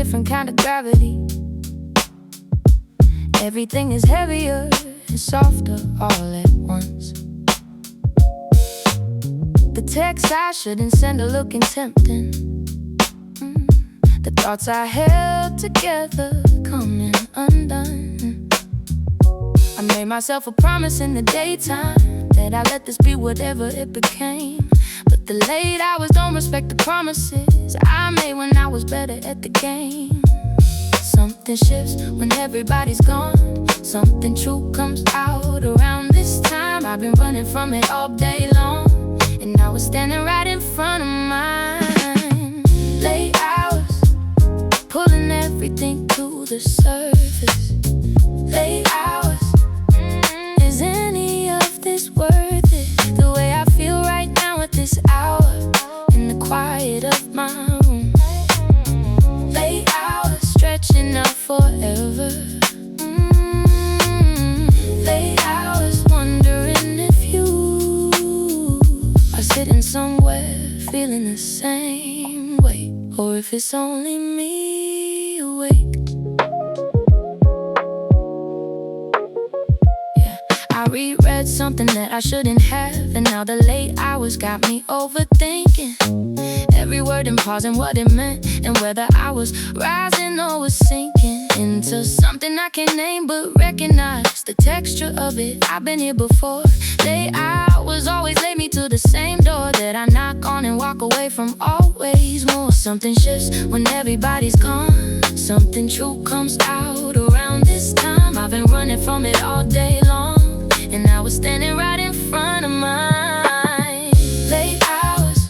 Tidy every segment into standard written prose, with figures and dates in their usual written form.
different kind of gravity. Everything is heavier and softer all at once. The text I shouldn't send are looking tempting. The thoughts I held together coming undone. I made myself a promise in the daytime that I let this be whatever it became. But the late hours don't respect the promises I made when I was better at the game. Something shifts when everybody's gone. Something true comes out around this time. I've been running from it all day long, and now it's standing right in front of mine. Late hours, pulling everything to the surface. Late hours, is any of this worth it? The way I feel right now at this hour, in the quiet of my room. Late hours, stretching out forever. Late hours, wondering if you are sitting somewhere feeling the same way, or if it's only me awake. Yeah, I reread something that I shouldn't have, and now the late hours got me overthinking every word and pausing what it meant, and whether I was rising or was sinking into something I can't name but recognize the texture of it. I've been here before. Late hours always lead me to the same door that I knock on and walk away from always more. Something shifts when everybody's gone. Something true comes out around this time. I've been running from it all day long, and now it's standing right in front of mine. Late hours,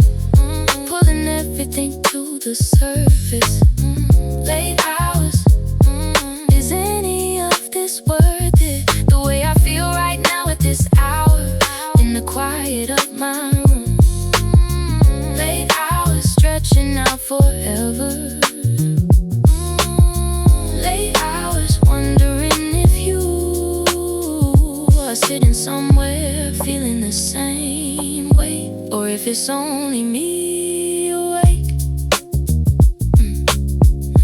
pulling everything to the surface. Late hours, is any of this worth it? The way I feel right now at this hour, in the quiet of my room. Late hours, stretching out forever. Late hours, wondering if you are sitting somewhere feeling the same way, or if it's only me awake.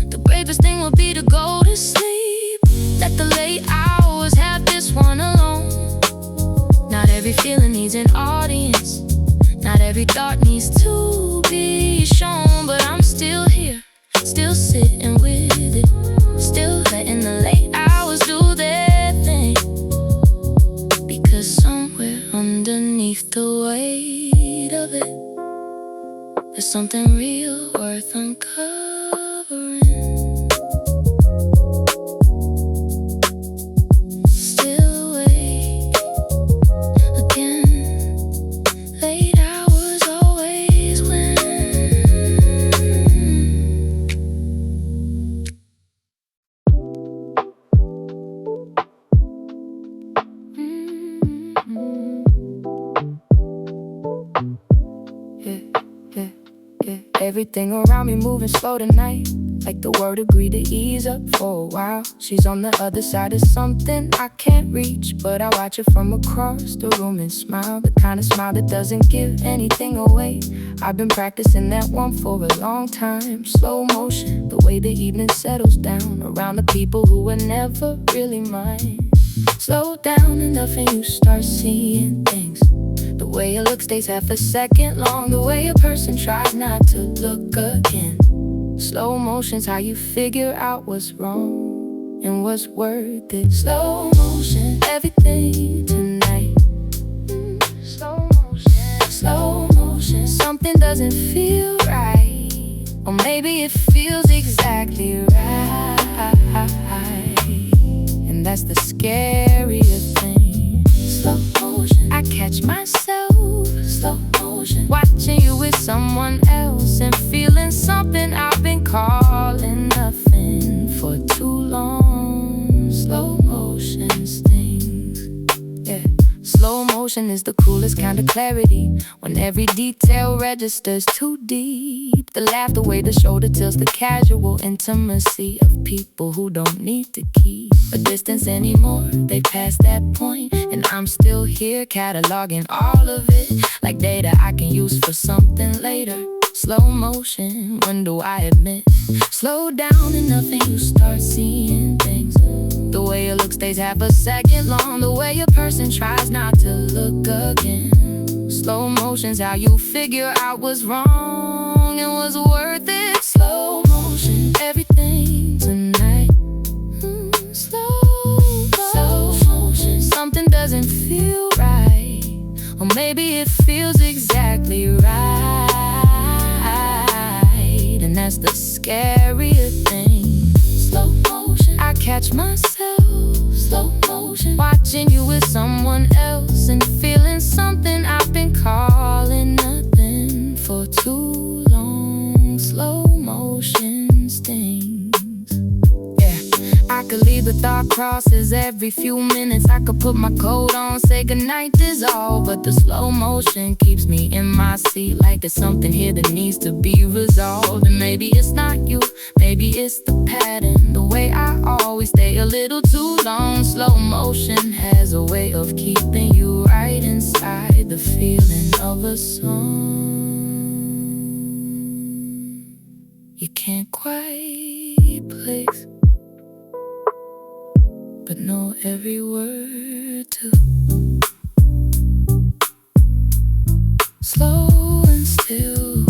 The bravest thing would be to go to sleep. Let the late hours have this one alone. Not every feeling needs an audience. Not every thought needs to be shown. But I'm still here, still sitting with it, still letting the late hours do their thing. Because somewhere underneath the weight of it, there's something real worth uncovering. Still awake again. Late hours always win. Everything around me moving slow tonight, like the world agreed to ease up for a while. She's on the other side of something I can't reach, but I watch her from across the room and smile. The kind of smile that doesn't give anything away. I've been practicing that one for a long time. Slow motion, the way the evening settles down around the people who were never really mine. Slow down enough and you start seeing things. The way a look stays half a second long. The way a person tries not to look again. Slow motion's how you figure out what's wrong and what's worth it. Slow motion, everything tonight. Slow motion, slow motion. Something doesn't feel right, or maybe it feels exactly right, and that's the scariest thing. Slow motion, I catch myself. Slow motion, watching you with someone else and feeling something I've been calling nothing for too long. Slow motion stings, yeah. Slow motion is the coolest kind of clarity, when every detail registers too deep. The laugh, the way the shoulder tilts, the casual intimacy of people who don't need to keep a distance anymore. They passed that point, and I'm still here cataloging all of it, like data I can use for something later. Slow motion, when do I admit? Slow down enough and you start seeing things. The way your look stays half a second long, the way a person tries not to look again. Slow motion's how you figure out what's wrong and what's worth it. Slow motion, everything tonight. Slow motion, something doesn't feel right, or maybe it feels exactly right. And that's the scarier thing. Slow motion, I catch myself. Slow motion, watching you with someone else and feeling something I've been calling nothing for too long. Slow motion stings. Yeah, I could leave the thought crosses every few minutes. I could put my coat on, say goodnight, dissolve. But the slow motion keeps me in my seat, like there's something here that needs to be resolved. And maybe it's not you, maybe it's the pattern, the way I always stay a little too long. Slow motion has a way of keeping you right inside the feeling of a song. You can't quite place, but know every word too. Slow and still,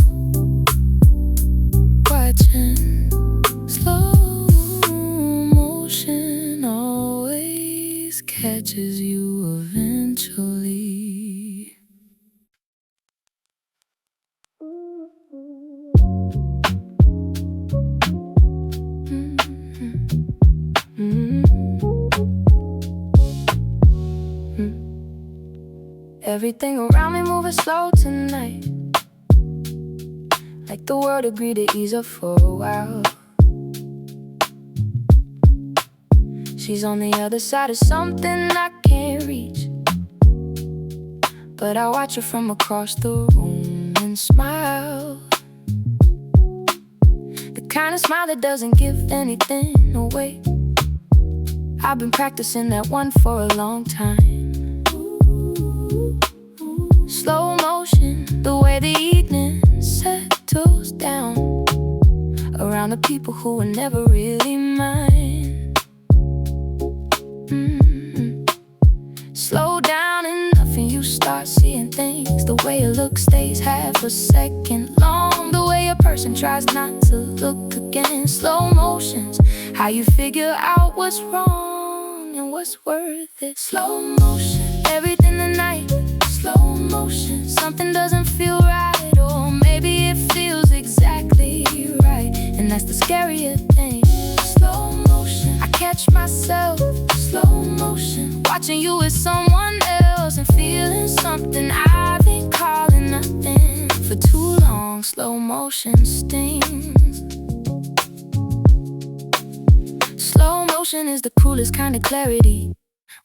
watching. Slow motion always catches you eventually. Everything around me moving slow tonight, like the world agreed to ease up for a while. She's on the other side of something I can't reach, but I watch her from across the room and smile. The kind of smile that doesn't give anything away. I've been practicing that one for a long time. Slow motion, the way the evening settles down around the people who were never really mine. Slow down enough and you start seeing things. The way a look stays half a second long, the way a person tries not to look again. Slow motions, how you figure out what's wrong and what's worth it. Slow motion, everything tonight. Slow motion, something doesn't feel right, or maybe it feels exactly right, and that's the scarier thing. Slow motion, I catch myself. Slow motion, watching you with someone else and feeling something I've been calling nothing for too long. Slow motion stings. Slow motion is the coolest kind of clarity,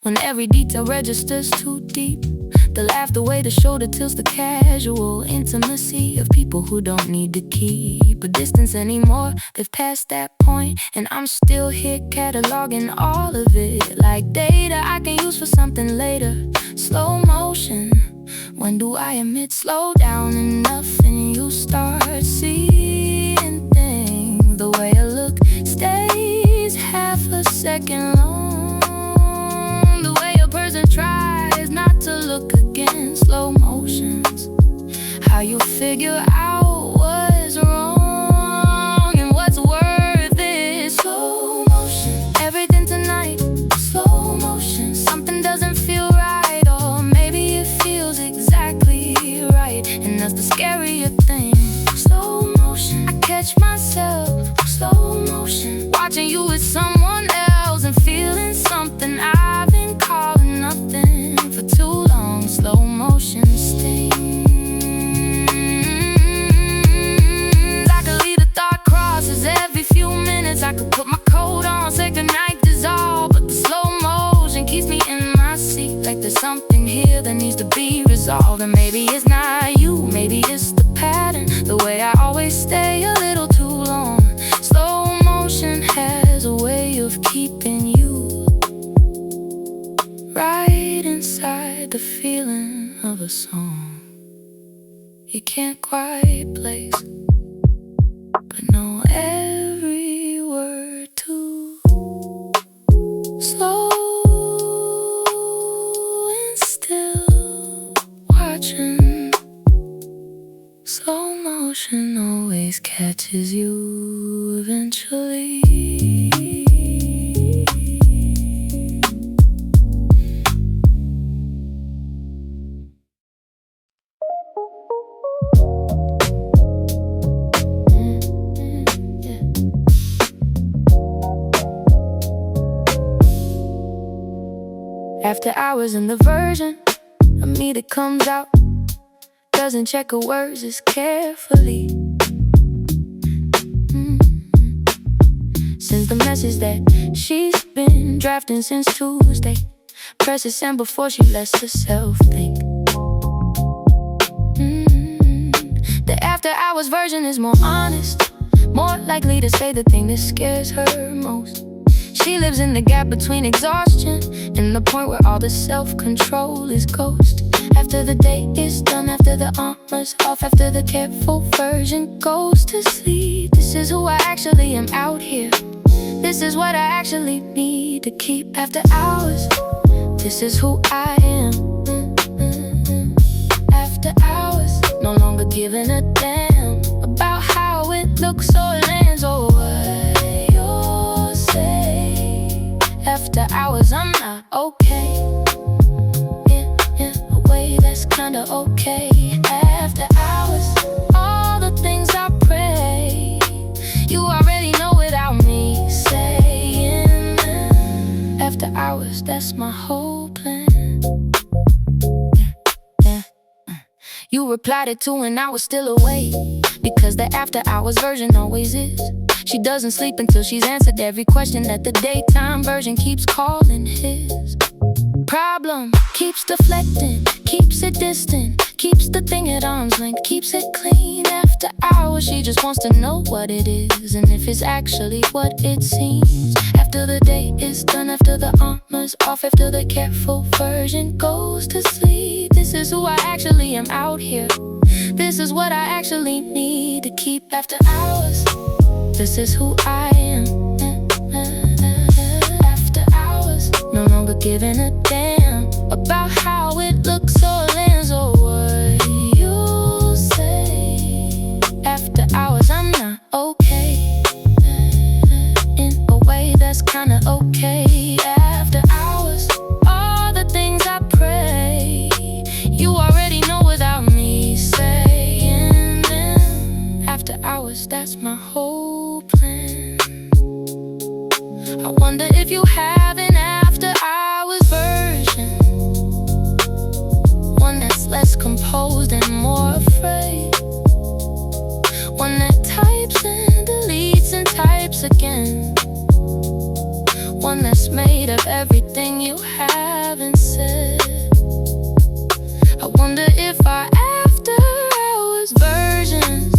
when every detail registers too deep. The laugh, the way the shoulder tilts, the casual intimacy of people who don't need to keep a distance anymore. They've passed that point, and I'm still here cataloging all of it like data I can use for something later. Slow motion, when do I admit? Slow down enough and you start seeing things. The way a look stays half a second long, the way a person tries not to look again. Slow motions, how you figure out what's wrong and what's worth it. Slow motion, everything tonight. Slow motion, something doesn't feel right, or maybe it feels exactly right, and that's the scarier thing. Slow motion, I catch myself. Slow motion, watching you with someone else and feeling something I've been calling nothing for too long. Slow motion stings. I could leave the thought crosses every few minutes. I could put my coat on, say goodnight, dissolve. But the slow motion keeps me in my seat, like there's something here that needs to be resolved. And maybe it's not you, maybe it's the pattern, the way I always stay a little too long. Slow motion has a way of keeping you right inside the feeling of a song. you can't quite place, but know every word too. Slow and still watching. Slow motion always catches you eventually. After hours in the version of me that comes out doesn't check her words as carefully. Sends the message that she's been drafting since Tuesday. Presses send before she lets herself think. The after hours version is more honest, more likely to say the thing that scares her most. She lives in the gap between exhaustion and the point where all the self-control is ghost. After the day is done, after the armor's off, after the careful version goes to sleep, this is who I actually am out here. This is what I actually need to keep after hours. This is who I am. After hours, no longer giving a damn about how it looks or lands or what you'll say. After hours, I'm not okay. In a way that's kinda okay. After hours, all the things I pray, you already know without me saying them. After hours, that's my whole plan. You replied it to when I was still awake, because the after hours version always is. She doesn't sleep until she's answered every question that the daytime version keeps calling his. Problem keeps deflecting, keeps it distant, keeps the thing at arm's length, keeps it clean. After hours, she just wants to know what it is and if it's actually what it seems. After the day is done, after the armor's off, after the careful version goes to sleep, this is who I actually am out here. This is what I actually need to keep after hours. This is who I am. After hours, no longer giving a damn about how it looks or lands or what you'll say. After hours, I'm not okay. In a way that's kinda okay. After hours, all the things I pray, you already know without me saying them. After hours, that's my whole plan. I wonder if you have an after hours version, one that's less composed and more afraid, one that types and deletes and types again, one that's made of everything you haven't said. I wonder if our after hours versions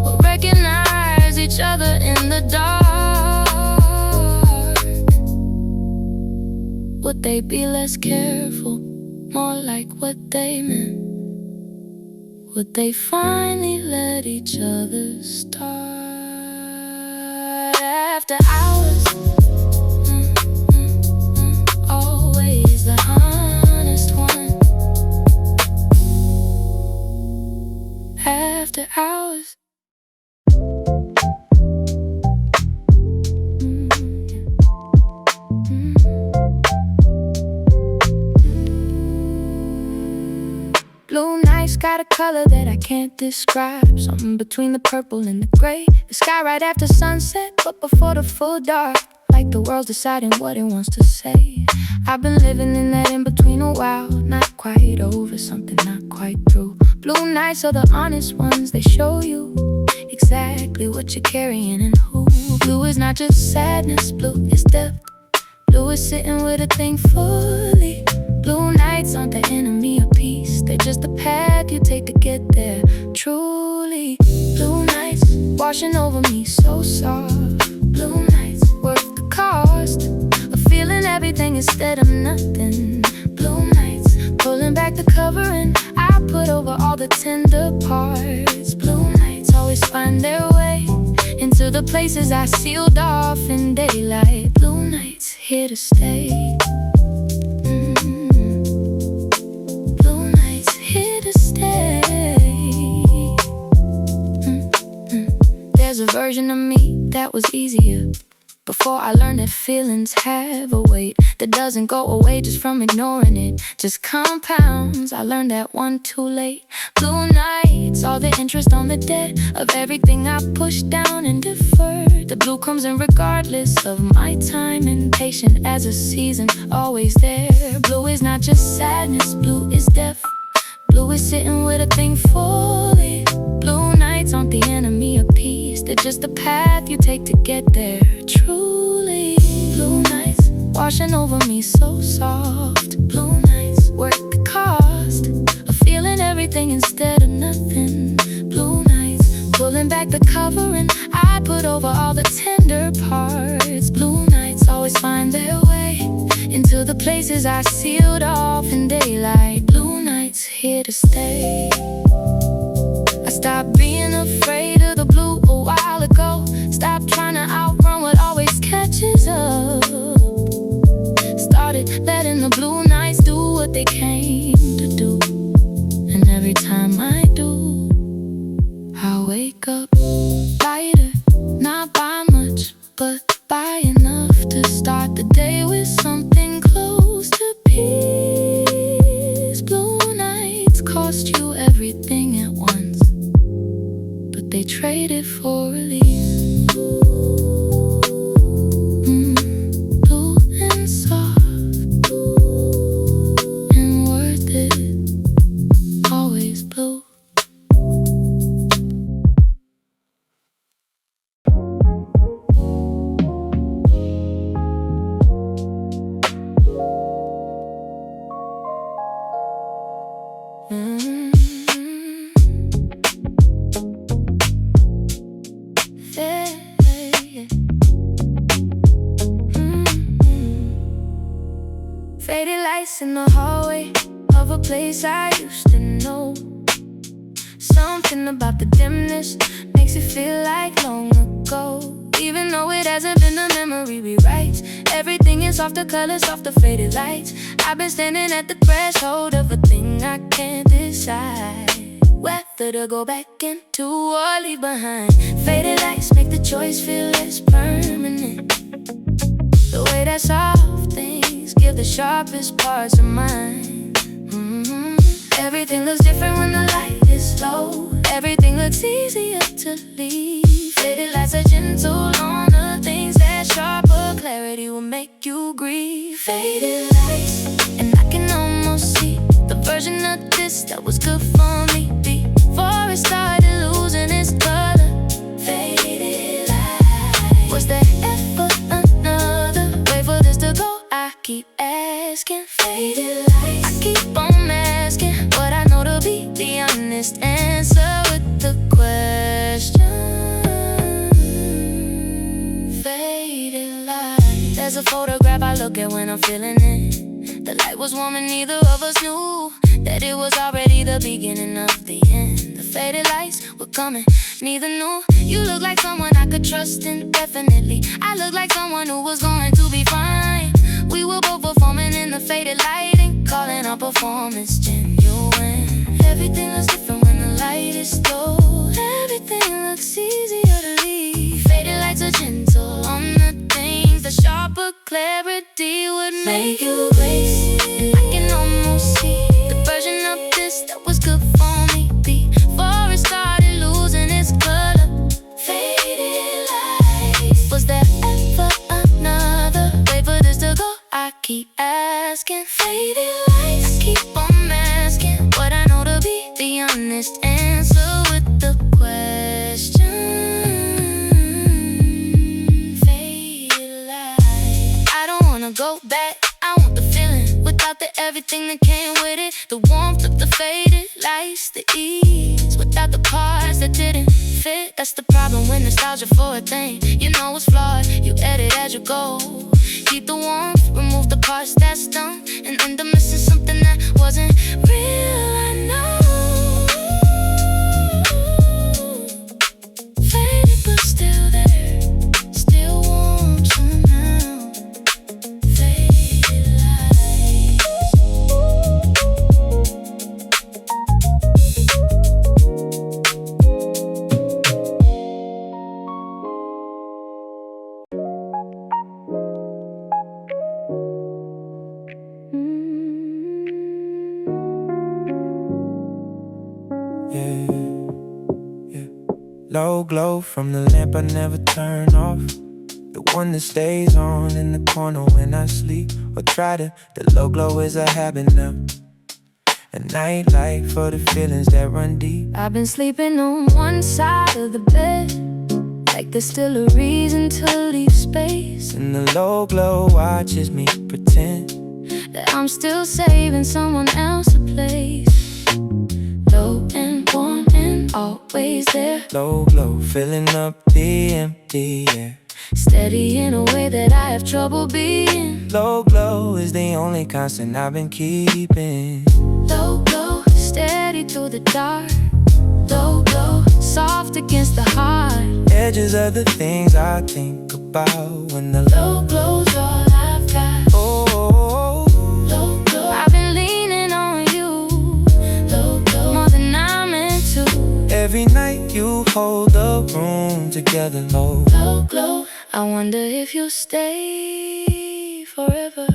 will recognize each other in the dark. Would they be less careful, more like what they meant? Would they finally let each other start? After hours, always the honest one. After hours. Blue nights got a color that I can't describe, something between the purple and the gray. The sky right after sunset, but before the full dark, like the world's deciding what it wants to say. I've been living in that in-between a while, not quite over something, not quite through. Blue nights are the honest ones, they show you exactly what you're carrying and who. Blue is not just sadness, blue is depth. Blue is sitting with a thing fully. Blue nights aren't the enemy of peace, they're just the path you take to get there, truly. Blue nights washing over me so soft. Blue nights worth the cost of feeling everything instead of nothing. Blue nights pulling back the cover and I put put over all the tender parts. Blue nights always find their way into the places I sealed off in daylight. Blue nights here to stay. Blue nights here to stay. There's a version of me that was easier before I learned that feelings have a weight that doesn't go away just from ignoring it, just compounds. I learned that one too late. Blue nights, all the interest on the debt of everything I pushed down and deferred. The blue comes in regardless of my time, impatient as a season, always there. Blue is not just sadness, blue is death. Blue is sitting with a thing fully. Blue nights aren't the enemy of peace, they're just the path you take to get there. Truly, blue nights washing over me so soft. Blue nights worth the cost of feeling everything instead of nothing. Blue nights pulling back the covering I put over all the tender parts. Blue nights always find their way into the places I sealed off in daylight. Blue nights here to stay. I stopped being afraid of the blue a while ago. Stopped trying to outrun what always catches up. Started letting the blue nights do what they came to do. And every time I do, I wake up lighter, not by much, but by enough to start the day with something close to peace. Blue nights cost you everything at once, but they traded for release. Blue and soft and worth it, always blue. Faded lights in the hallway of a place I used to know. Something about the dimness makes it feel like long ago. Even though it hasn't been, the memory rewrites everything in softer colors, softer faded lights. I've been standing at the threshold of a thing I can't decide whether to go back into or leave behind. Faded lights make the choice feel less permanent. The way that soft things give the sharpest parts of mine. Everything looks different when the light is low. Everything looks easier to leave. Faded lights are gentle on the things that sharper clarity will make you grieve. Faded lights, and I can almost see the version of this that was good for me before it started losing its color. Faded lights, was there ever another way for this to go? I keep asking. Faded lights, I keep on asking what I know to be the honest answer with the question. Faded lights. There's a photograph I look at when I'm feeling it. The light was warm and neither of us knew that it was already the beginning of the end. The faded lights were coming, neither knew. You look like someone I could trust indefinitely. I look like someone who was going to be fine. We were both performing in the faded lighting, calling our performance genuine. Everything looks different when the light is low. Everything looks easier to leave. Faded lights are gentle on the things the sharper clarity would make you grace. And I can almost see the version of this that was good for me before it started losing its color. Faded lights, was there ever another way for this to go? I keep asking. Faded lights, I keep on asking what I know to be the honest answer with the question. Faded lights, I don't wanna go back. I want the feeling without the everything that came with it. The warmth of the faded lights, the ease without the parts that didn't fit. That's the problem with nostalgia for a thing. You know it's flawed, you edit as you go. Keep the warmth, remove the parts that stung, and end up missing something that wasn't real. I know Low glow from the lamp I never turn off, the one that stays on in the corner when I sleep or try to. The low glow is a habit now, a nightlight for the feelings that run deep. I've been sleeping on one side of the bed, like there's still a reason to leave space. And the low glow watches me pretend that I'm still saving someone else a place. Low and warm and always there. Low glow filling up the empty air. Steady in a way that I have trouble being. Low glow is the only constant I've been keeping. Low glow, steady through the dark. Low glow, soft against the heart. Edges of the things I think about when the low glow's all I've got. Oh, low glow, I've been leaning on you. Low glow, more than I meant to. Every night you hold the room together. Low glow, I wonder if you'll stay forever.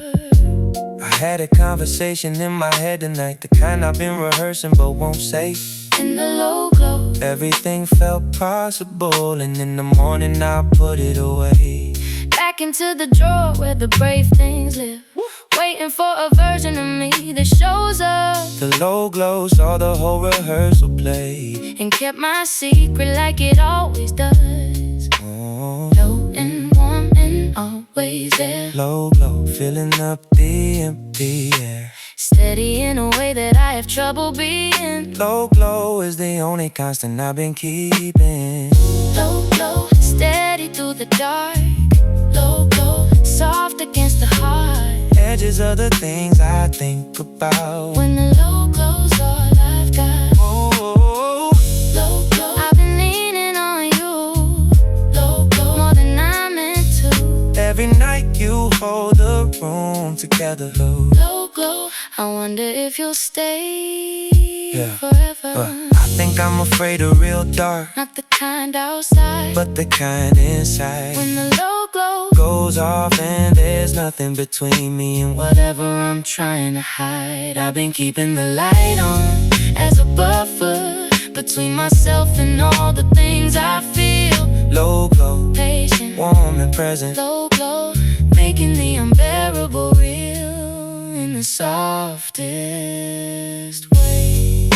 I had a conversation in my head tonight, the kind I've been rehearsing but won't say. In the low glow, everything felt possible, and in the morning I put it away. Back into the drawer where the brave things live, waiting for a version of me that shows up. The low glow saw the whole rehearsal play and kept my secret like it always does. Oh. Low and warm and always there. Low glow filling up the empty air. Steady in a way that I have trouble being. Low glow is the only constant I've been keeping. Low glow, steady through the dark. Low glow, soft against the heart. Edges of the things I think about when the low glow's all I've got. Oh, low glow, I've been leaning on you. Low glow, more than I meant to. Every night you hold the room together. Low glow, I wonder if you'll stay forever. I think I'm afraid of real dark, not the kind outside, but the kind inside. When the low glow goes off and there's nothing between me and whatever I'm trying to hide. I've been keeping the light on as a buffer between myself and all the things I feel. Low glow, patient, warm and present. Low glow, making the unbearable real in the softest way.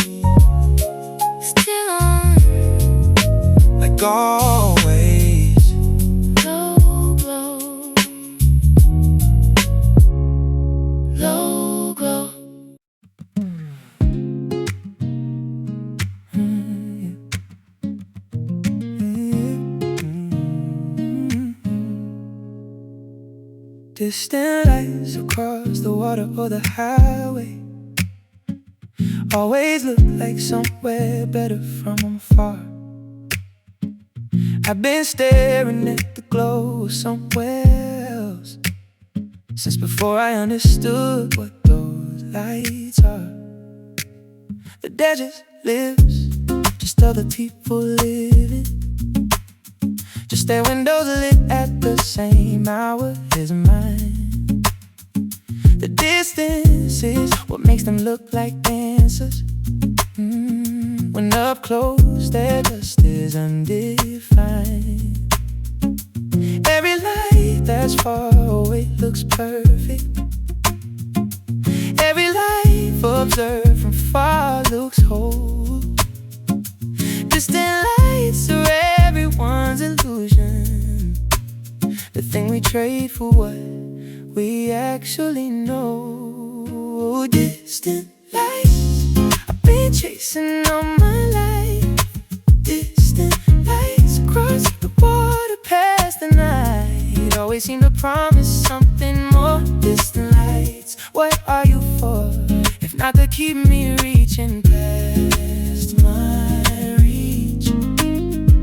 Still on, like always. Low glow, low glow. Distant lights across the water or the highway always look like somewhere better from afar. I've been staring at the glow of somewhere else since before I understood what those lights are. The dead just lives, just other people living, just their windows lit at the same hour as mine. The distance is what makes them look like dancers. When up close, their dust is undefined. Every light that's far away looks perfect. Every life observed from far looks whole. Distant lights are everyone's illusion, the thing we trade for what we actually know. Distant lights, I've been chasing all my life. Distant lights across the water past the night always seem to promise something more. Distant lights, what are you for if not to keep me reaching past my reach?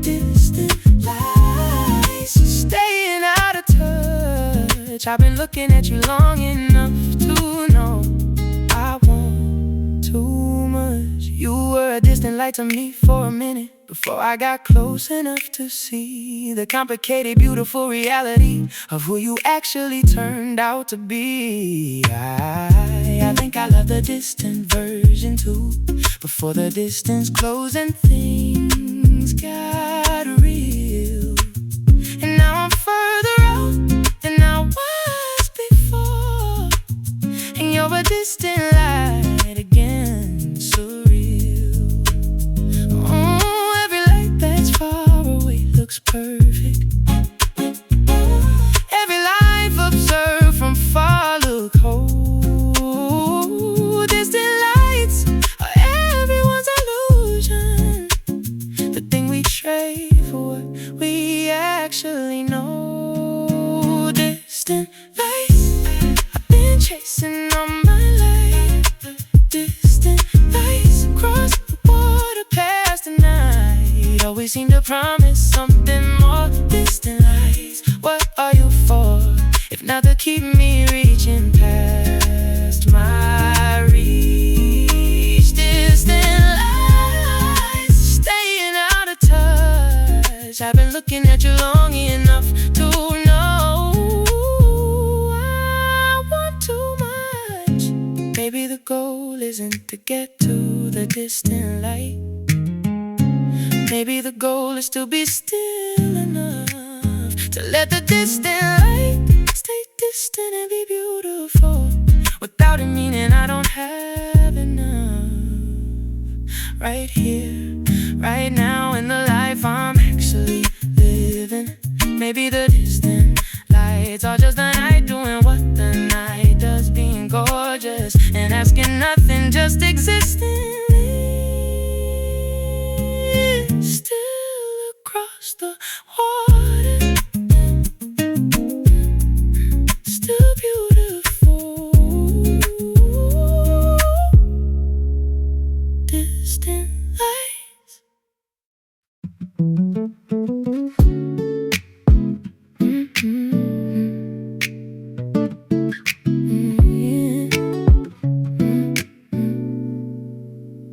Distant lights, staying out of touch. I've been looking at you long enough to know I want too much. You were a distant light to me for a minute before I got close enough to see the complicated, beautiful reality of who you actually turned out to be. I think I love the distant version too, before the distance closed and things things got real. And now I'm further out than I was before, and you're a distant light again, surreal. Oh, every light that's far away looks perfect. Every life observed from far look whole. Distant lights are everyone's illusion, the thing we trade for what we actually know. Distant lights, I've been chasing all my life. Distant lights across the water past the night always seem to promise something more. Distant lights, what are you for, if not to keep me reaching past my reach? Distant lights, staying out of touch. I've been looking at you long enough to know I want too much. Maybe the goal isn't to get to the distant light. Maybe the goal is to be still enough to let the distant light stay distant and be beautiful. Without it meaning I don't have enough. Right here, right now, in the life I'm actually living. Maybe the distant lights are just the night doing what the night does, being gorgeous and asking nothing, just existing. Still across the water, still beautiful. Distant lights.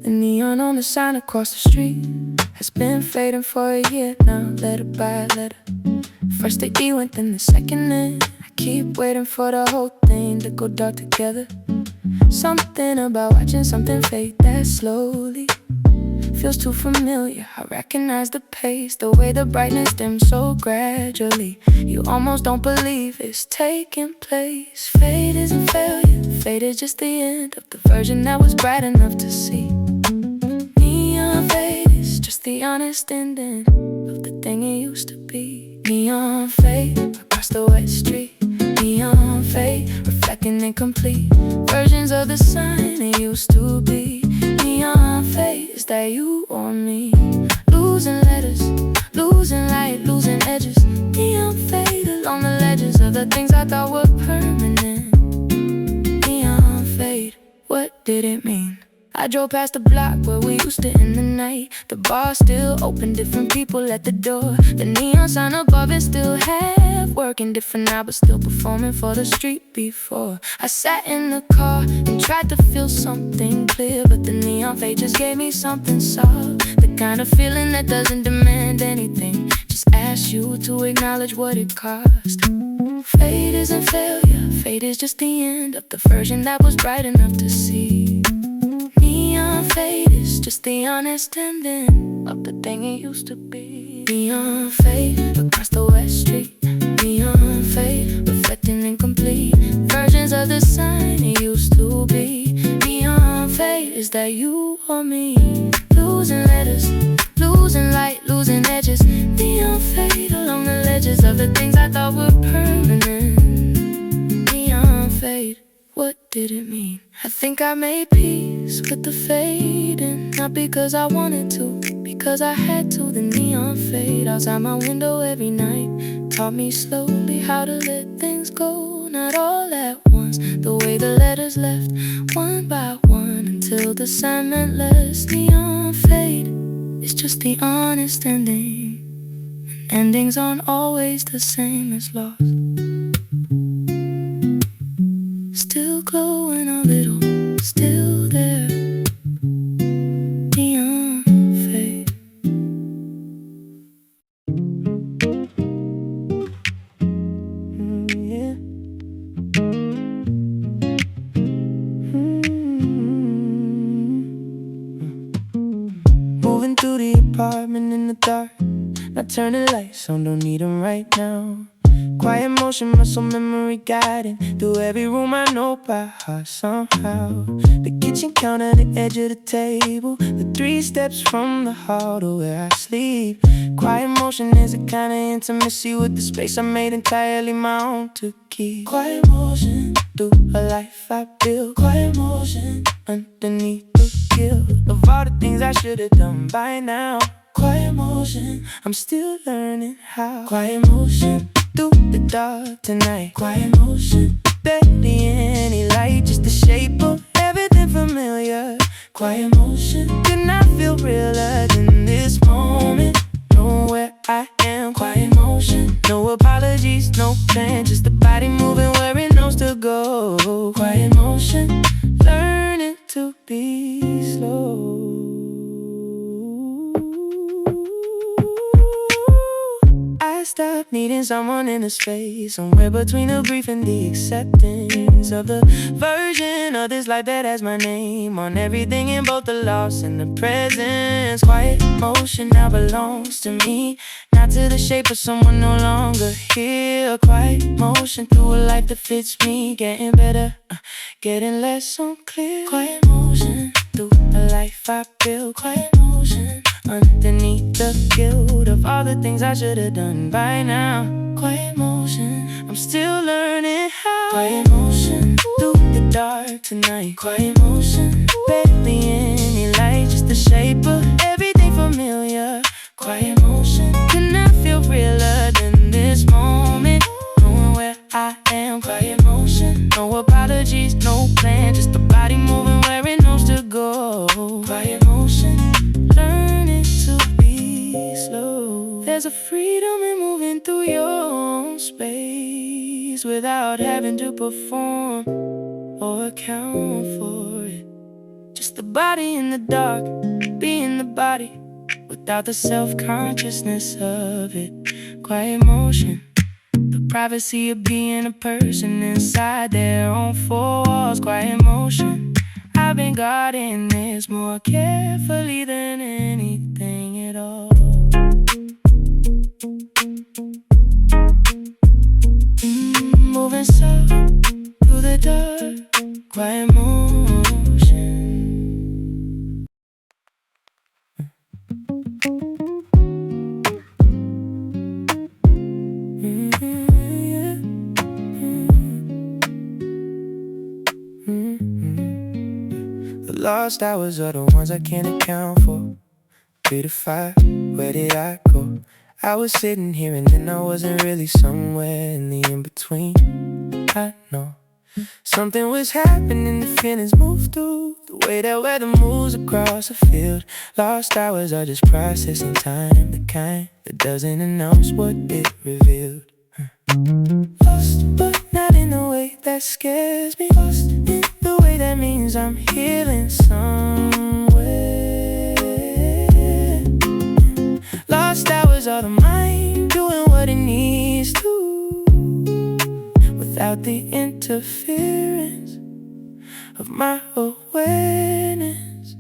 The neon on the sign across the street has been fading for a year now, letter by letter. First the E went, then the second in. I keep waiting for the whole thing to go dark together. Something about watching something fade that slowly feels too familiar. I recognize the pace, the way the brightness dims so gradually. You almost don't believe it's taking place. Fade isn't failure, fade is just the end of the version that was bright enough to see. Neon fade is just the honest ending of the thing it used to be. Neon fade across the wet street. Neon fade, reflecting incomplete versions of the sign it used to be. Neon fade, is that you or me? Losing letters, losing light, losing edges. Neon fade along the ledges of the things I thought were permanent. Neon fade, what did it mean? I drove past the block where we used to end the night. The bar still open, different people at the door. The neon sign above it still half working, different now but still performing for the street before. I sat in the car and tried to feel something clear, but the neon fade just gave me something soft. The kind of feeling that doesn't demand anything, just asks you to acknowledge what it cost. Fade isn't failure, fade is just the end of the version that was bright enough to see. Neon fade is just the honest ending of the thing it used to be. Neon fade across the wet street. Neon fade, reflecting incomplete versions of the sign it used to be. Neon fade, is that you or me? Losing letters, losing light, losing edges. Neon fade along the ledges of the things I thought were permanent. Neon fade, what did it mean? I think I made peace with the fading, not because I wanted to, because I had to. The neon fade outside my window every night taught me slowly how to let things go, not all at once. The way the letters left, one by one, until the sign meant less. Neon fade, it's just the honest ending. Endings aren't always the same as lost. Still glowing a little, still there. Neon fade. Yeah. Moving to the apartment in the dark. Now turn the lights on, don't need them right now. Quiet motion, muscle memory guiding through every room I know by heart somehow. The kitchen counter, the edge of the table, the 3 steps from the hall to where I sleep. Quiet motion is a kind of intimacy with the space I made entirely my own to keep. Quiet motion through a life I built. Quiet motion underneath the guilt of all the things I should have done by now. Quiet motion, I'm still learning how. Quiet motion through the dark tonight. Quiet motion, barely any light, just the shape of everything familiar. Quiet motion, could not feel realer than this moment. Know where I am. Quiet motion, no apologies, no plan, just the body moving where it knows to go. Quiet motion, learning to be slow. I stopped needing someone in the space, somewhere between the brief and the acceptance of the version of this life that has my name on everything, in both the loss and the presence. Quiet motion now belongs to me, not to the shape of someone no longer here. Quiet motion through a life that fits me, getting better, getting less unclear. Quiet motion through a life I built. Quiet motion underneath the guilt of all the things I should have done by now. Quiet motion, I'm still learning how. Quiet motion through the dark tonight. Quiet motion, barely any light, just the shape of everything familiar. Quiet motion, could not feel realer than this moment, knowing where I am. Quiet motion, no apologies, no plan, just the body moving where it knows to go. Quiet motion, learning to be slow. There's a freedom in moving through your own space without having to perform or account for it. Just the body in the dark, being the body without the self-consciousness of it. Quiet motion, the privacy of being a person inside their own four walls. Quiet motion, I've been guarding this more carefully than anything at all. Moving soft through the dark. Quiet motion. The lost hours are the ones I can't account for. 3 to 5, where did I go? I was sitting here and then I wasn't really somewhere in the in-between. I know something was happening, the feelings moved through the way that weather moves across a field. Lost hours are just processing time, the kind that doesn't announce what it revealed. Lost, but not in a way that scares me. Lost in the way that means I'm healing somewhere. Lost hours are the mind doing what it needs to, without the interference of my awareness.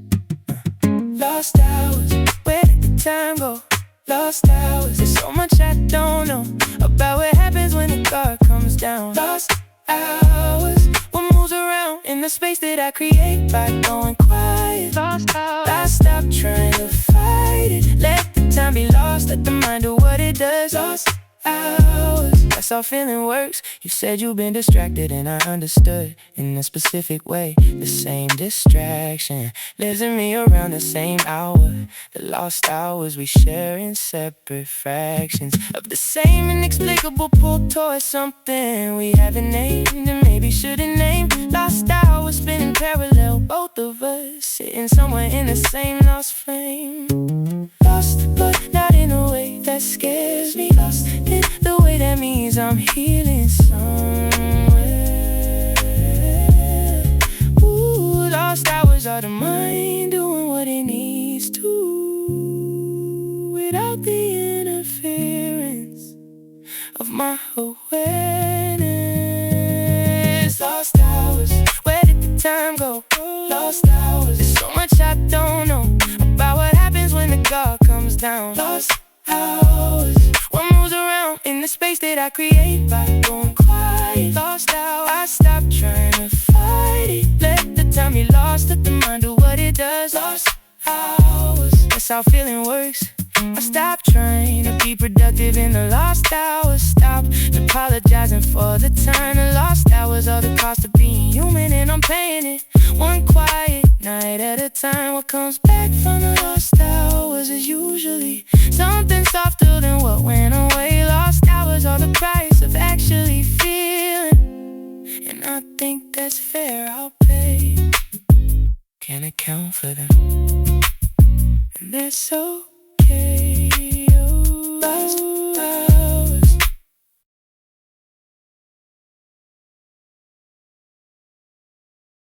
Lost hours, where did the time go? Lost hours, there's so much I don't know about what happens when the guard comes down. Lost hours, what moves around in the space that I create by going quiet. Lost hours, I stopped trying to fight it. Let the time be lost, let the mind do what it does. Lost hours, that's how feeling works. You said you've been distracted and I understood in a specific way. The same distraction lives in me around the same hour. The lost hours we share in separate fractions of the same inexplicable pull towards something we haven't named and maybe shouldn't name. Lost hours spinning parallel, both of us sitting somewhere in the same lost flame. Lost, but not in a way that scares me. Lost in the way that means I'm healing somewhere. Ooh, lost hours are the mind doing what it needs to, without the interference of my awareness. Lost hours, where did the time go? Lost hours, there's so much I don't know habit I create by going quiet. Lost out, I stopped trying to fight it. Let the time you lost, let the mind do what it does. Lost hours, that's how feeling works. I stopped trying to be productive in the lost hours. Stopped apologizing for the time. The lost hours are the cost of being human, and I'm paying it one quiet night at a time. What comes back from the lost hours is usually something softer than what went away. Lost hours are the price of actually feeling, and I think that's fair, I'll pay. Can't account for them, and they're so